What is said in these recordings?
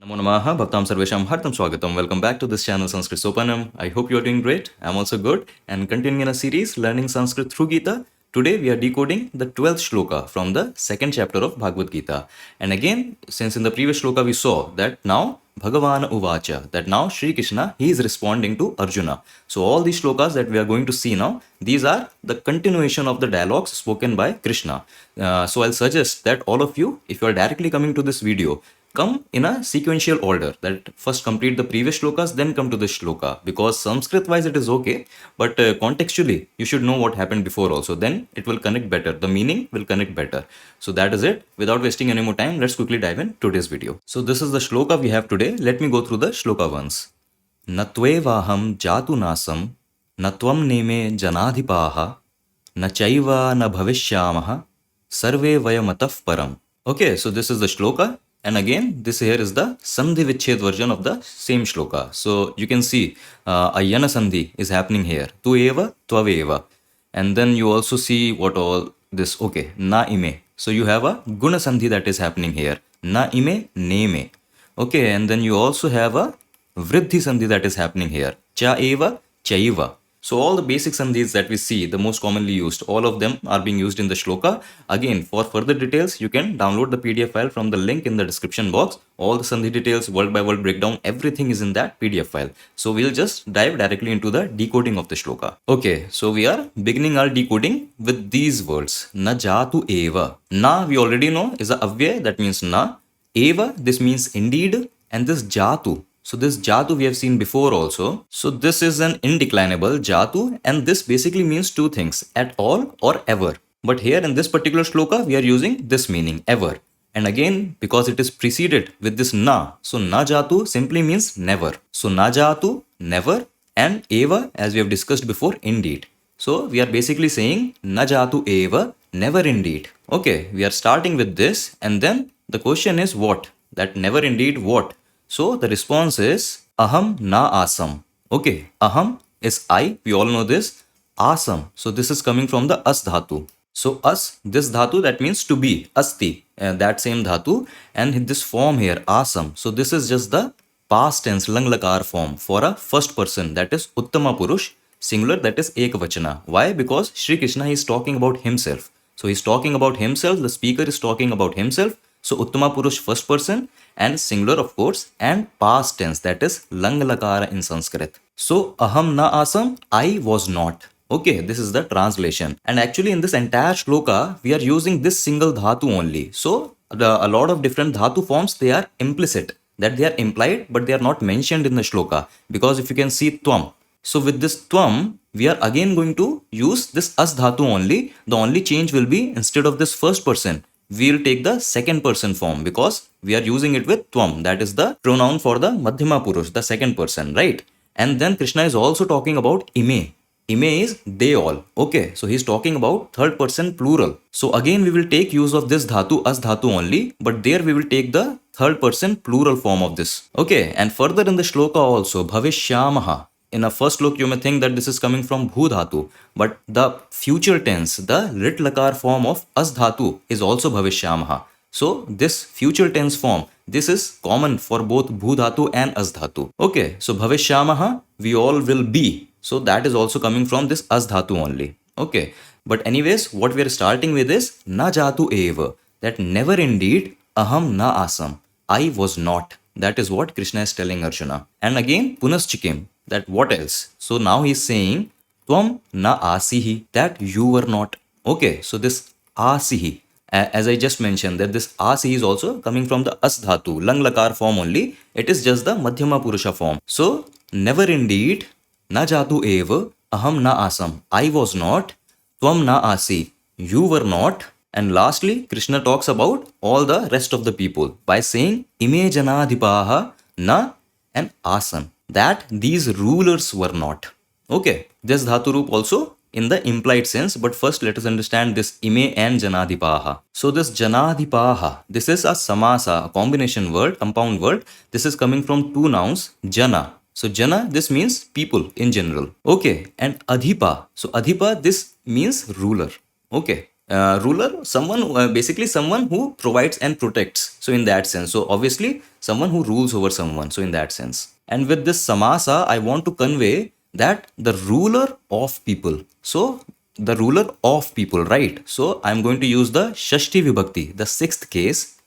Namo Namaha Bhaktam Sarvesham Hartam Swagatam. Welcome back to this channel Sanskrit Sopanam. I hope you are doing great. I'm also good. And continuing in a series learning Sanskrit through Gita. Today we are decoding the 12th shloka from the second chapter of Bhagavad Gita. And again, since in the previous shloka we saw that now Bhagavan Uvacha, that now Shri Krishna, he is responding to Arjuna. So all these shlokas that we are going to see now, these are the continuation of the dialogues spoken by Krishna. So I'll suggest that all of you, if you are directly coming to this video, come in a sequential order, that first complete the previous shlokas, then come to this shloka, because Sanskrit wise it is okay, but contextually you should know what happened before also, then it will connect better, the meaning will connect better. So that is it. Without wasting any more time, let's quickly dive in today's video. So this is the shloka we have today. Let me go through the shloka once. Natvevaham jatu nasam natvam neme janadhipaha na chaiva na bhavishyamaha sarve vayamataf param. Okay, so this is the shloka. And again, this here is the Sandhi Vichhed version of the same shloka. So you can see a Yana Sandhi is happening here. Tu eva, tvaveva. And then you also see what all this, okay, na ime. So you have a Guna Sandhi that is happening here. Na ime, neme. Okay, and then you also have a Vriddhi Sandhi that is happening here. Cha eva, chaiva. So all the basic sandhis that we see, the most commonly used, all of them are being used in the shloka. Again, for further details, you can download the PDF file from the link in the description box. All the sandhi details, word by word breakdown, everything is in that PDF file. So we'll just dive directly into the decoding of the shloka. Okay, so we are beginning our decoding with these words. Na jatu eva. Na, we already know, is a avyay, that means na. Eva, this means indeed. And this jatu. So this jatu we have seen before also. So this is an indeclinable jatu, and this basically means two things, at all or ever. But here in this particular shloka, we are using this meaning, ever. And again, because it is preceded with this na, so na jatu simply means never. So na jatu, never, and eva, as we have discussed before, indeed. So we are basically saying na jatu eva, never indeed. Okay, we are starting with this, and then the question is what? That never indeed what? So the response is aham na asam. Okay, aham is I, we all know this. Asam, so this is coming from the as dhatu. So as, this dhatu, that means to be, asti, that same dhatu. And this form here, asam, so this is just the past tense lang lakar form for a first person, that is uttama purush, singular, that is ekvachana. Why? Because Shri Krishna is talking about himself. So he's talking about himself, the speaker is talking about himself. So uttama purush, first person, and singular of course, and past tense, that is lang lakara in Sanskrit. So aham na asam, I was not. Okay, this is the translation. And actually in this entire shloka, we are using this single dhatu only. So a lot of different dhatu forms, they are implicit, that they are implied, but they are not mentioned in the shloka. Because if you can see tvam, so with this tvam, we are again going to use this as dhatu only. The only change will be, instead of this first person, we will take the second person form, because we are using it with tvam, that is the pronoun for the madhyama purush, the second person, right? And then Krishna is also talking about ime. Ime is they all. Okay, so he's talking about third person plural. So again we will take use of this dhatu as dhatu only, but there we will take the third person plural form of this. Okay, and further in the shloka also, bhavishyamaha. In a first look, you may think that this is coming from bhu dhatu, but the future tense, the lit lakar form of as dhatu is also bhavishyamaha. So this future tense form, this is common for both bhu dhatu and as dhatu. Okay, so bhavishyamaha, we all will be. So that is also coming from this as dhatu only. Okay, but anyways, what we are starting with is na jatu eva, that never indeed aham na asam, I was not. That is what Krishna is telling Arjuna. And again, punaschikim, that what else? So now he is saying tvam na asihi, that you were not. Okay, so this asihi, as I just mentioned, that this asihi is also coming from the as dhatu, lang lakar form only. It is just the madhyama purusha form. So never indeed, na jatu eva, aham na asam, I was not, tvam na asi, you were not. And lastly, Krishna talks about all the rest of the people by saying ime janadhipaha na and asam, that these rulers were not. Okay, this dhatu roop also in the implied sense, but first let us understand this ime and janadhipaha. So this janadhipaha, this is a samasa, a combination word, compound word. This is coming from two nouns, jana. So jana, this means people in general. Okay, and adhipa. So adhipa, this means ruler. Okay, Ruler, someone, basically someone who provides and protects. So in that sense, so obviously someone who rules over someone. So in that sense, and with this samasa, I want to convey that the ruler of people. So the ruler of people, right? So I'm going to use the Shashti Vibhakti, the sixth case,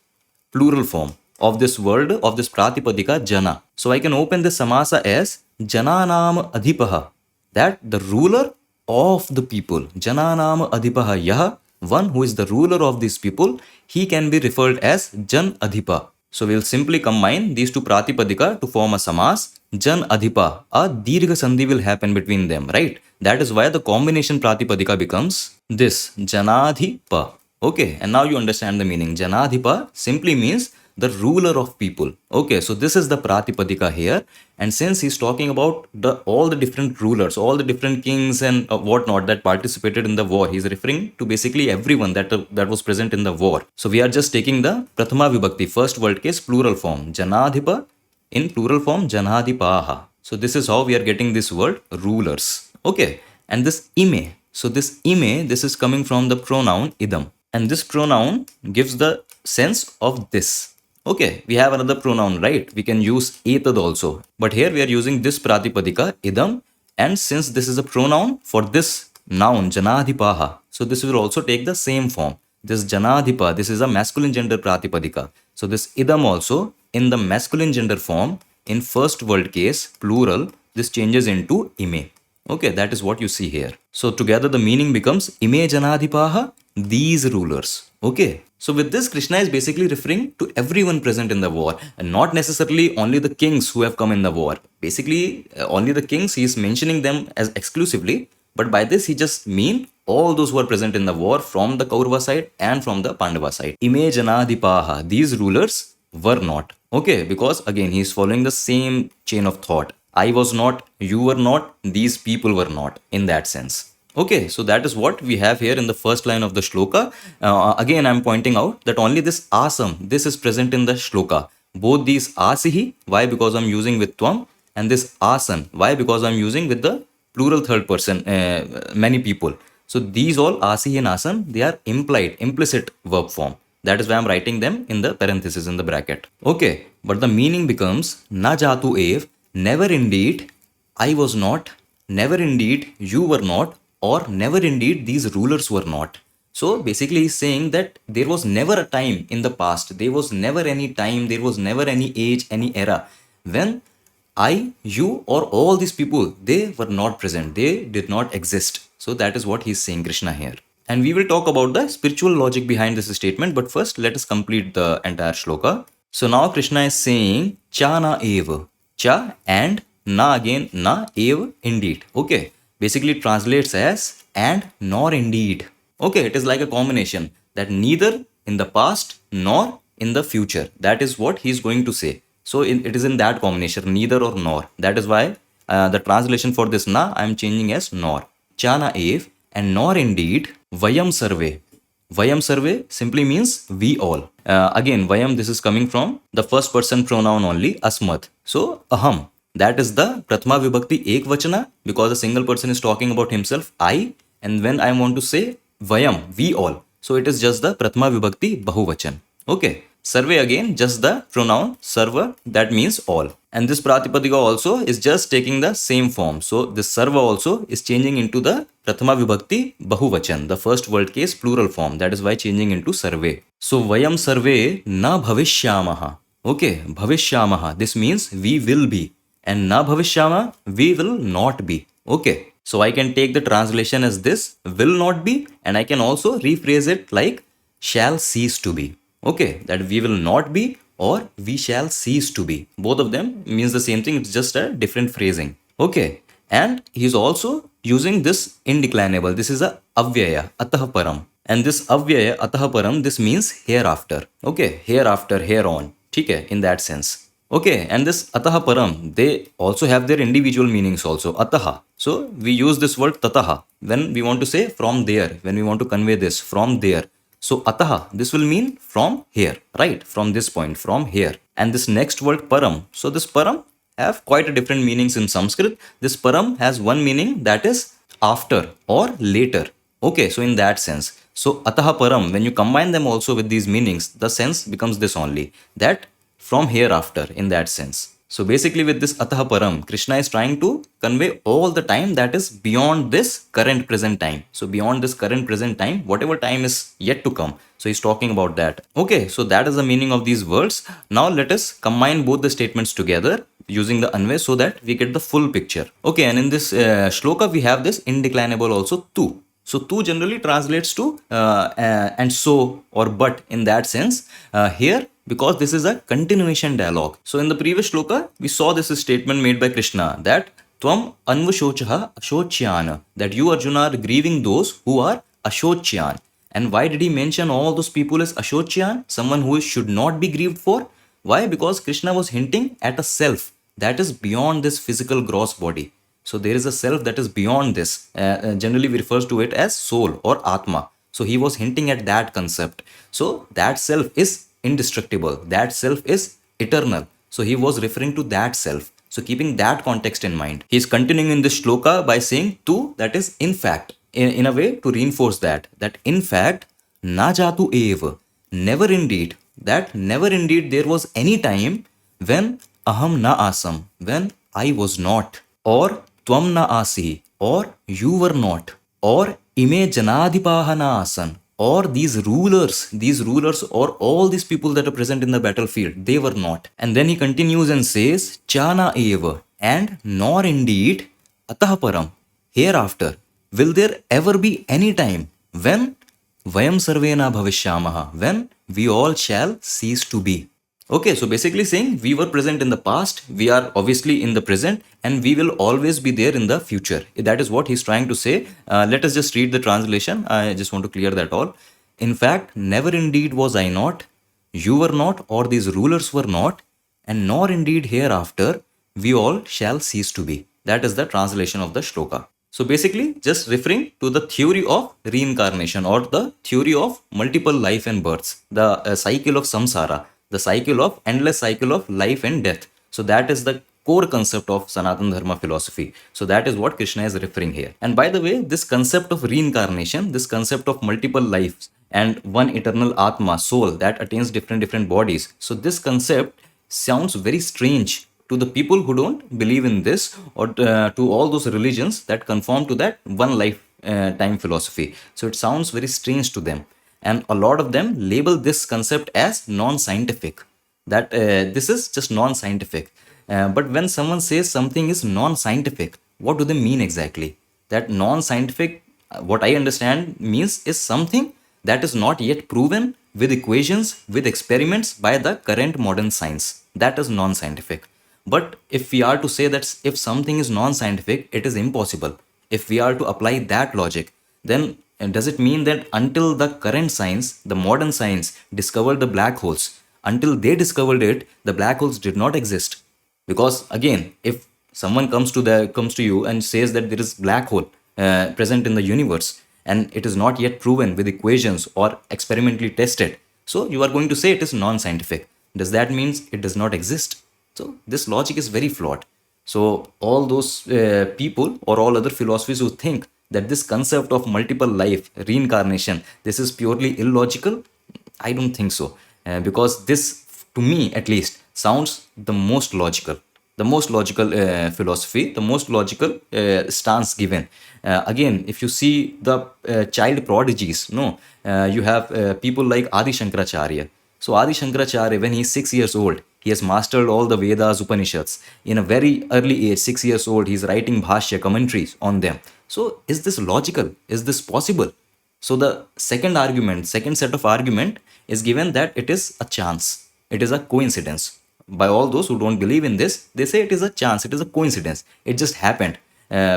plural form of this word, of this pratipadika jana. So I can open this samasa as jananam adhipaha, that the ruler of the people. Jananam adhipaha yah, one who is the ruler of these people, he can be referred as jan adhipa. So we'll simply combine these two pratipadika to form a samas. Jan adhipa, a dirgha sandhi will happen between them, right? That is why the combination pratipadika becomes this janadhipa. Okay, and now you understand the meaning. Janadhipa simply means the ruler of people. Okay, so this is the pratipadika here, and since he's talking about all the different rulers, all the different kings and whatnot that participated in the war, he's referring to basically everyone that was present in the war. So we are just taking the prathama vibhakti, first word case, plural form, janadhipa, in plural form janadhipaha. So this is how we are getting this word rulers. Okay, and this ime. So this ime, this is coming from the pronoun idam. And this pronoun gives the sense of this. Okay, we have another pronoun, right? We can use etad also. But here we are using this pratipadika, idam. And since this is a pronoun for this noun, janadhipaha, so this will also take the same form. This janadhipa, this is a masculine gender pratipadika. So this idam also, in the masculine gender form, in first word case, plural, this changes into ime. Okay, that is what you see here. So together the meaning becomes ime janadhipaha, these rulers. Okay, so with this, Krishna is basically referring to everyone present in the war, and not necessarily only the kings who have come in the war. Basically, only the kings, he is mentioning them as exclusively, but by this he just mean all those who are present in the war from the Kaurava side and from the Pandava side. Ime janadhipaha, these rulers were not. Okay, because again he is following the same chain of thought. I was not, you were not, these people were not, in that sense. Okay, so that is what we have here in the first line of the shloka. Again, I'm pointing out that only this asam, this is present in the shloka. Both these asihi, why? Because I'm using with tvam, and this asan, why? Because I'm using with the plural third person, many people. So these all asihi and asan, they are implied, implicit verb form. That is why I'm writing them in the parenthesis, in the bracket. Okay, but the meaning becomes na jatu ev, never indeed I was not, never indeed you were not, or never indeed these rulers were not. So basically he's saying that there was never a time in the past, there was never any time, there was never any age, any era when I, you, or all these people, they were not present, they did not exist. So that is what he's saying, Krishna, here. And we will talk about the spiritual logic behind this statement, but first let us complete the entire shloka. So now Krishna is saying cha na eva, cha and na, again na, eva indeed. Okay, basically it translates as and nor indeed. Okay, it is like a combination that neither in the past nor in the future. That is what he is going to say. So it is in that combination, neither or nor. That is why the translation for this na I am changing as nor. Cha na ev and nor indeed vayam sarve. Vayam sarve simply means we all. Again, vayam, this is coming from the first person pronoun only, asmat. So aham, that is the prathama vibhakti ekvachana, because a single person is talking about himself, I, and when I want to say vayam, we all, so it is just the prathama vibhakti bahuvachan. Okay, sarve, again just the pronoun sarva, that means all. And this pratipadika also is just taking the same form. So this sarva also is changing into the prathama vibhakti bahuvachan, the first word case plural form. That is why changing into sarve. So vayam sarve na bhavishyamaha. Okay, bhavishyamaha, this means we will be. And na bhavishyama, we will not be. Okay, so I can take the translation as this, will not be, and I can also rephrase it like shall cease to be. Okay, that we will not be or we shall cease to be. Both of them means the same thing, it's just a different phrasing. Okay, and he's also using this indeclinable. This is a avyaya, atah param. And this avyaya, atah param, this means hereafter. Okay, hereafter, here on. Okay, in that sense. Okay, and this ataha param, they also have their individual meanings also. Ataha. So we use this word tataha when we want to say from there, when we want to convey this from there. So ataha, this will mean from here, right? From this point, from here. And this next word param. So this param have quite a different meanings in Sanskrit. This param has one meaning, that is after or later. Okay, so in that sense, so ataha param, when you combine them also with these meanings, the sense becomes this only, that from hereafter, in that sense. So basically, with this ataha param, Krishna is trying to convey all the time that is beyond this current present time. So beyond this current present time, whatever time is yet to come. So he's talking about that. Okay, so that is the meaning of these words. Now let us combine both the statements together using the anvay so that we get the full picture. Okay, and in this shloka, we have this indeclinable also tu. So tu generally translates to and so or but in that sense. Here, because this is a continuation dialogue. So in the previous shloka, we saw this statement made by Krishna that Tvam anvashochaha ashochyana, that you Arjuna are grieving those who are ashocyan. And why did he mention all those people as ashocyan, someone who should not be grieved for? Why? Because Krishna was hinting at a self that is beyond this physical gross body. So there is a self that is beyond this. Generally, we refers to it as soul or atma. So he was hinting at that concept. So that self is indestructible. That self is eternal. So he was referring to that self. So keeping that context in mind, he is continuing in this shloka by saying tu, that is in fact, in a way to reinforce that in fact, na jatu eva, never indeed, that never indeed there was any time when aham na asam, when I was not, or tvam na asi, or you were not, or ime janadipaha na asan, or these rulers or all these people that are present in the battlefield, they were not. And then he continues and says, chana eva, and nor indeed atah param, hereafter, will there ever be any time when vayam sarvena bhavishyamaha, when we all shall cease to be. Okay, so basically saying we were present in the past, we are obviously in the present, and we will always be there in the future. That is what he's trying to say. Let us just read the translation. I just want to clear that all. In fact, never indeed was I not, you were not, or these rulers were not, and nor indeed hereafter we all shall cease to be. That is the translation of the shloka. So basically, just referring to the theory of reincarnation or the theory of multiple life and births, the cycle of samsara, the cycle of endless cycle of life and death. So that is the core concept of Sanatana Dharma philosophy. So that is what Krishna is referring here. And by the way, this concept of reincarnation, this concept of multiple lives and one eternal Atma, soul that attains different bodies. So this concept sounds very strange to the people who don't believe in this, or to all those religions that conform to that one life time philosophy. So it sounds very strange to them. And a lot of them label this concept as non-scientific, that this is just non-scientific. But when someone says something is non-scientific, what do they mean exactly? That non-scientific, what I understand means, is something that is not yet proven with equations, with experiments by the current modern science. That is non-scientific. But if we are to say that if something is non-scientific, it is impossible. If we are to apply that logic, then does it mean that until the current science, the modern science, discovered the black holes, until they discovered it, the black holes did not exist? Because again, if someone comes to you and says that there is black hole present in the universe, and it is not yet proven with equations or experimentally tested, so you are going to say it is non-scientific. Does that mean it does not exist? So this logic is very flawed. So all those people or all other philosophies who think that this concept of multiple life, reincarnation, this is purely illogical, I don't think so. Because this, to me at least, sounds the most logical. The most logical philosophy, the most logical stance given. Again, if you see the child prodigies, no, you have people like Adi Shankaracharya. So Adi Shankaracharya, when he is 6 years old, he has mastered all the Vedas, Upanishads. In a very early age, 6 years old, he is writing bhashya, commentaries on them. So is this logical? Is this possible? So the second argument, second set of argument is given that it is a chance. It is a coincidence. By all those who don't believe in this, they say it is a chance, it is a coincidence. It just happened.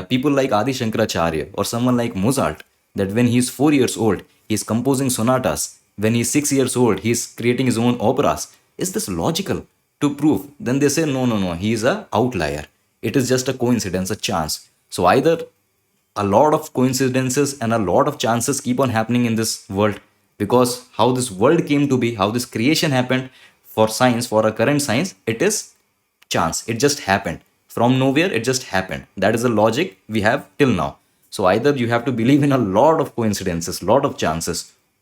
People like Adi Shankaracharya or someone like Mozart, that when he is 4 years old, he is composing sonatas. When he is 6 years old, he is creating his own operas. Is this logical to prove? Then they say, no, he is a outlier. It is just a coincidence, a chance. So either a lot of coincidences and a lot of chances keep on happening in this world, because how this world came to be, how this creation happened, for science, for our current science, it is chance. It just happened. From nowhere, it just happened. That is the logic we have till now. So either you have to believe in a lot of coincidences, lot of chances,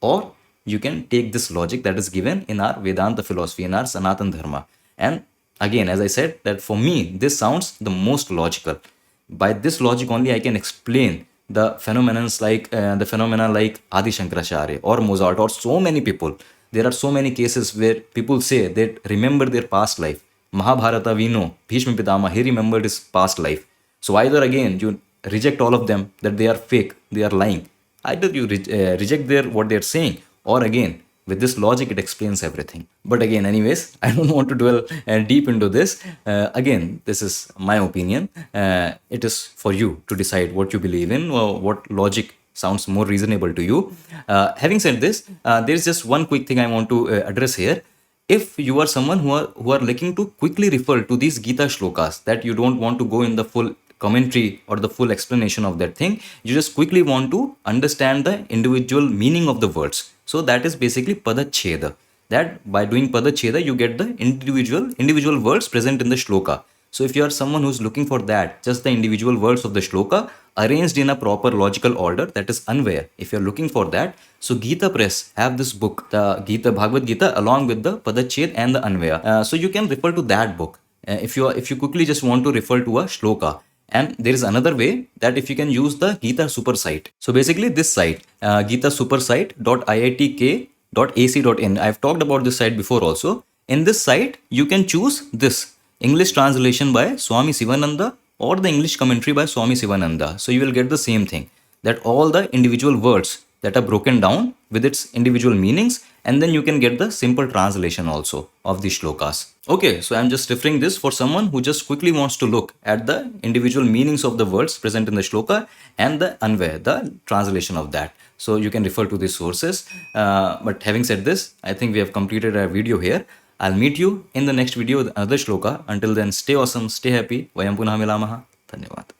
or you can take this logic that is given in our Vedanta philosophy, in our Sanatan Dharma. And again, as I said, that for me, this sounds the most logical. By this logic only, I can explain the phenomena like Adi Shankaracharya or Mozart or so many people. There are so many cases where people say that remember their past life. Mahabharata, we know, Bhishma Pitama, he remembered his past life. So either again you reject all of them that they are fake, they are lying. Either you reject their what they are saying, or again with this logic it explains everything. But again, anyways, I don't want to dwell deep into this. Again, this is my opinion. It is for you to decide what you believe in or what logic sounds more reasonable to you. Having said this, there is just one quick thing I want to address here. If you are someone who are looking to quickly refer to these Gita shlokas, that you don't want to go in the full commentary or the full explanation of that thing, you just quickly want to understand the individual meaning of the words. So that is basically padacheda. That by doing padacheda, you get the individual words present in the shloka. So if you are someone who's looking for that, just the individual words of the shloka arranged in a proper logical order, that is Anvaya. If you're looking for that, so Gita Press have this book, the Bhagavad Gita, along with the Padached and the Anvaya. So you can refer to that book if you quickly just want to refer to a shloka. And there is another way, that if you can use the Gita Super site. So basically this site, gitasupersite.iitk.ac.in. I've talked about this site before also. In this site, you can choose this English translation by Swami Sivananda or the English commentary by Swami Sivananda. So you will get the same thing, that all the individual words that are broken down with its individual meanings, and then you can get the simple translation also of the shlokas. Okay, so I'm just referring this for someone who just quickly wants to look at the individual meanings of the words present in the shloka and the Anvaya, the translation of that. So you can refer to these sources. But having said this, I think we have completed our video here. I'll meet you in the next video with another shloka. Until then, stay awesome, stay happy. Vayam punah milamaha. Dhanyavad.